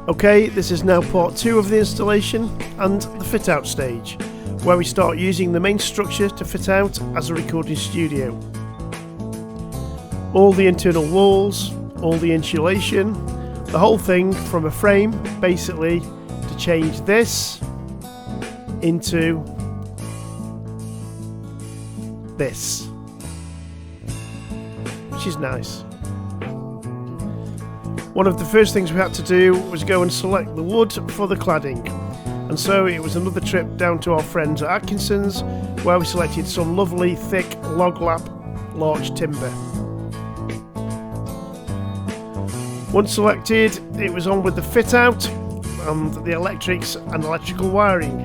Okay, this is now part 2 of the installation and the fit out stage, where we start using the main structure to fit out as a recording studio. All the internal walls, all the insulation, the whole thing from a frame, basically, to change this into this, which is nice. One of the first things we had to do was go and select the wood for the cladding, and so it was another trip down to our friends at Atkinson's, where we selected some lovely thick log lap larch timber. Once selected, it was on with the fit out and the electrics and electrical wiring.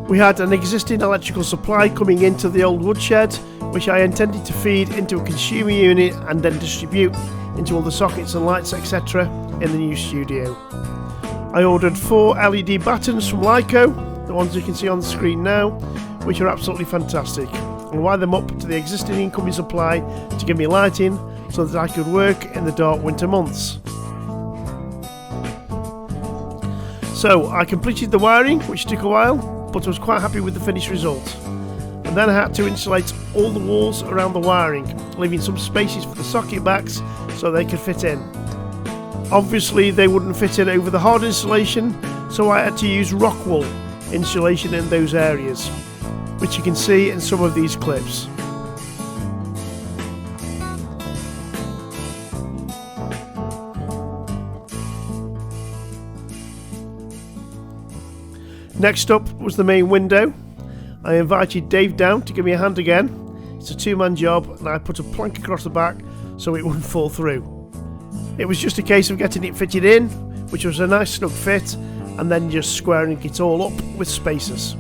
We had an existing electrical supply coming into the old woodshed, which I intended to feed into a consumer unit and then distribute into all the sockets and lights, etc. in the new studio. I ordered 4 LED battens from Lyco, the ones you can see on the screen now, which are absolutely fantastic. I'll wire them up to the existing incoming supply to give me lighting so that I could work in the dark winter months. So I completed the wiring, which took a while, but I was quite happy with the finished result. And then I had to insulate all the walls around the wiring, leaving some spaces for the socket backs so they could fit in. Obviously they wouldn't fit in over the hard insulation, so I had to use rock wool insulation in those areas, which you can see in some of these clips. Next up was the main window. I invited Dave down to give me a hand again. It's a 2-man job, and I put a plank across the back so it wouldn't fall through. It was just a case of getting it fitted in, which was a nice snug fit, and then just squaring it all up with spacers.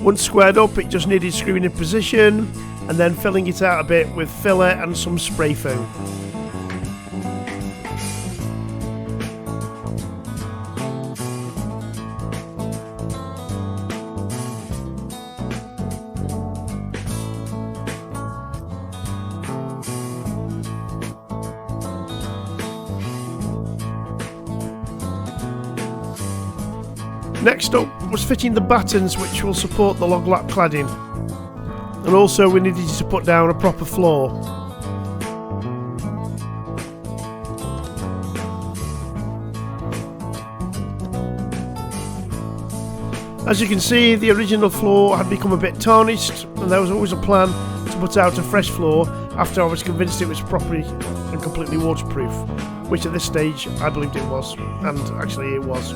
Once squared up, it just needed screwing in position and then filling it out a bit with filler and some spray foam. Next up was fitting the battens which will support the log lap cladding, and also we needed to put down a proper floor. As you can see, the original floor had become a bit tarnished, and there was always a plan to put out a fresh floor after I was convinced it was properly and completely waterproof, which at this stage I believed it was, and actually it was.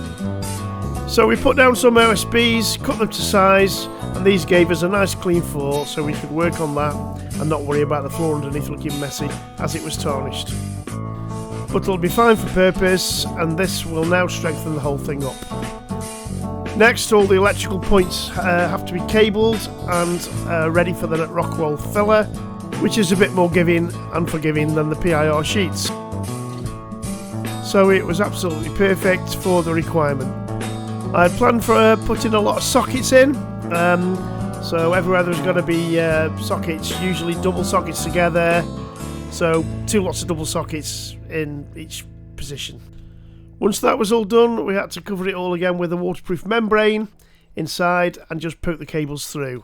So we put down some OSBs, cut them to size, and these gave us a nice clean floor so we could work on that and not worry about the floor underneath looking messy as it was tarnished. But it'll be fine for purpose, and this will now strengthen the whole thing up. Next, all the electrical points have to be cabled and ready for the Rockwool filler, which is a bit more giving and forgiving than the PIR sheets. So it was absolutely perfect for the requirement. I had planned for putting a lot of sockets in, so everywhere there was going to be sockets, usually double sockets together, so 2 lots of double sockets in each position. Once that was all done, we had to cover it all again with a waterproof membrane inside and just poke the cables through.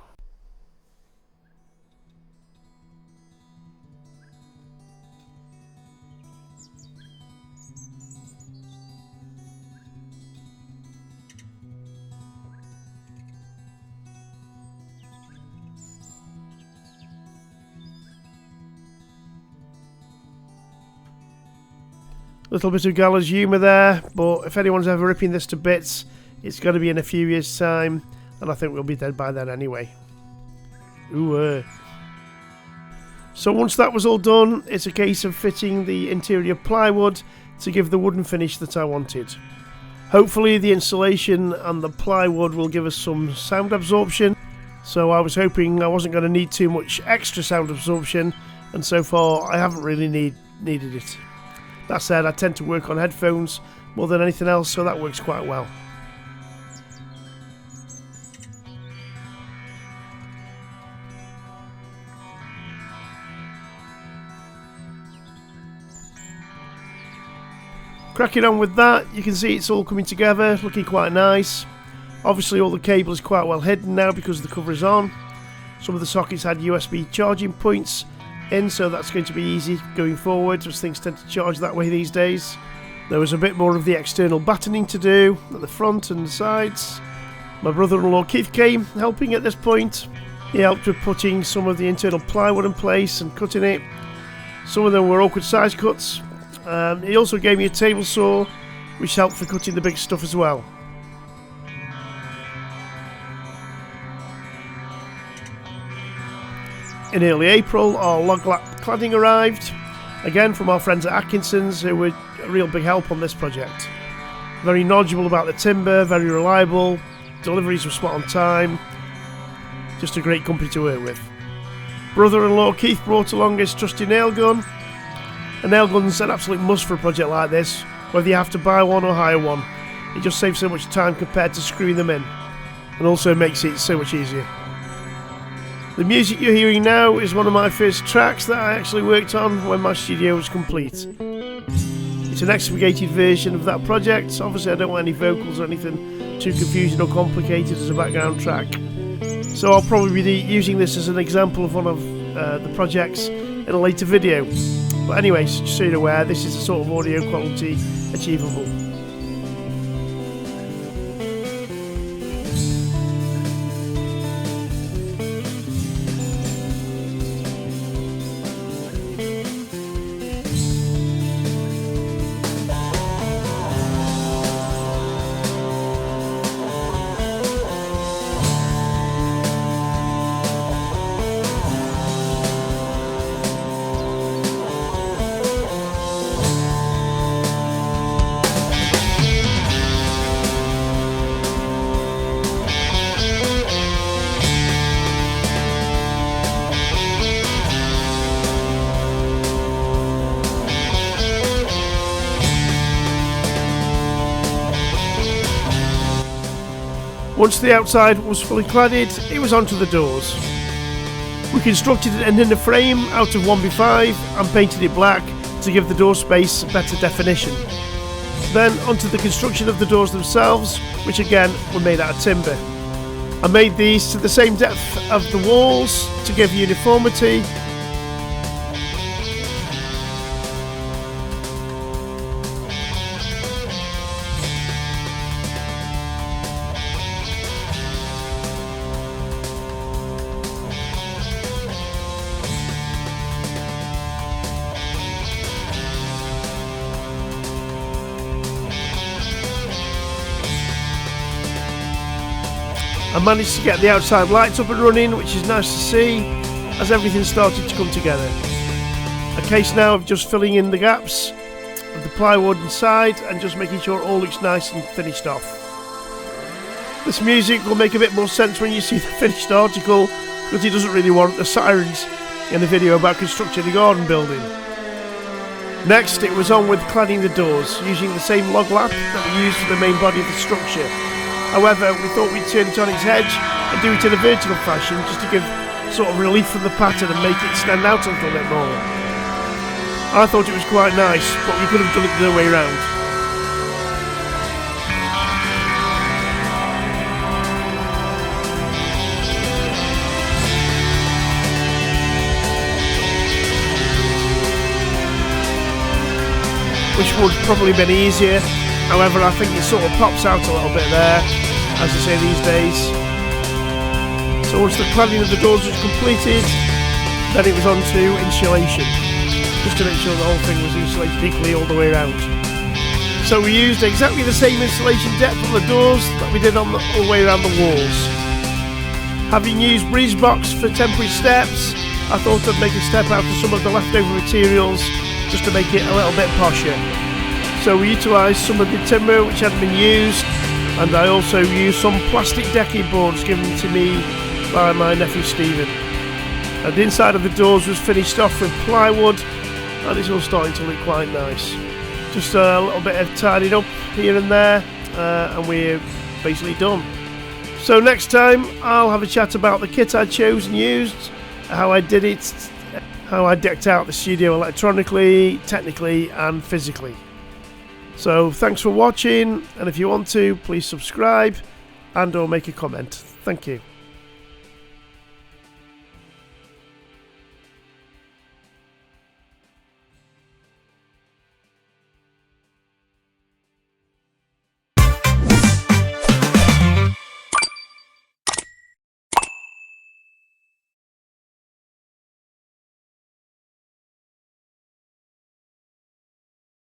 Little bit of gallows humour there, but if anyone's ever ripping this to bits, it's going to be in a few years' time, and I think we'll be dead by then anyway. Ooh. So once that was all done, it's a case of fitting the interior plywood to give the wooden finish that I wanted. Hopefully the insulation and the plywood will give us some sound absorption, so I was hoping I wasn't going to need too much extra sound absorption, and so far I haven't really needed it. That said, I tend to work on headphones more than anything else, so that works quite well. Cracking on with that, you can see it's all coming together, looking quite nice. Obviously all the cable is quite well hidden now because the cover is on. Some of the sockets had USB charging points in, so that's going to be easy going forward as things tend to charge that way these days. There was a bit more of the external battening to do at the front and the sides. My brother-in-law Keith came helping at this point. He helped with putting some of the internal plywood in place and cutting it. Some of them were awkward size cuts. He also gave me a table saw, which helped for cutting the big stuff as well. In early April, our log lap cladding arrived, again from our friends at Atkinson's, who were a real big help on this project. Very knowledgeable about the timber, very reliable, deliveries were spot on time, just a great company to work with. Brother-in-law Keith brought along his trusty nail gun. A nail gun's an absolute must for a project like this, whether you have to buy one or hire one. It just saves so much time compared to screwing them in, and also makes it so much easier. The music you're hearing now is one of my first tracks that I actually worked on when my studio was complete. It's an expurgated version of that project. Obviously I don't want any vocals or anything too confusing or complicated as a background track. So I'll probably be using this as an example of one of the projects in a later video. But anyways, just so you're aware, this is the sort of audio quality achievable. Once the outside was fully cladded, it was onto the doors. We constructed an inner frame out of 1x5 and painted it black to give the door space better definition. Then onto the construction of the doors themselves, which again were made out of timber. I made these to the same depth of the walls to give uniformity. I managed to get the outside lights up and running, which is nice to see, as everything started to come together. A case now of just filling in the gaps of the plywood inside and just making sure it all looks nice and finished off. This music will make a bit more sense when you see the finished article, because it doesn't really warrant the sirens in the video about constructing a garden building. Next, it was on with cladding the doors, using the same log lap that we used for the main body of the structure. However, we thought we'd turn it on its edge and do it in a vertical fashion just to give sort of relief from the pattern and make it stand out a little bit more. I thought it was quite nice, but we could have done it the other way around. Which would probably have been easier. However, I think it sort of pops out a little bit there, as they say these days. So once the cladding of the doors was completed, then it was on to insulation, just to make sure the whole thing was insulated equally all the way around. So we used exactly the same insulation depth on the doors that we did on the all the way around the walls. Having used breeze box for temporary steps, I thought I'd make a step out of some of the leftover materials just to make it a little bit posher. So we utilised some of the timber which hadn't been used, and I also used some plastic decking boards given to me by my nephew Stephen. And the inside of the doors was finished off with plywood, and it's all starting to look quite nice. Just a little bit of tidying up here and there, and we're basically done. So next time I'll have a chat about the kit I chose and used, how I did it, how I decked out the studio electronically, technically and physically. So thanks for watching, and if you want to, please subscribe and or make a comment. Thank you.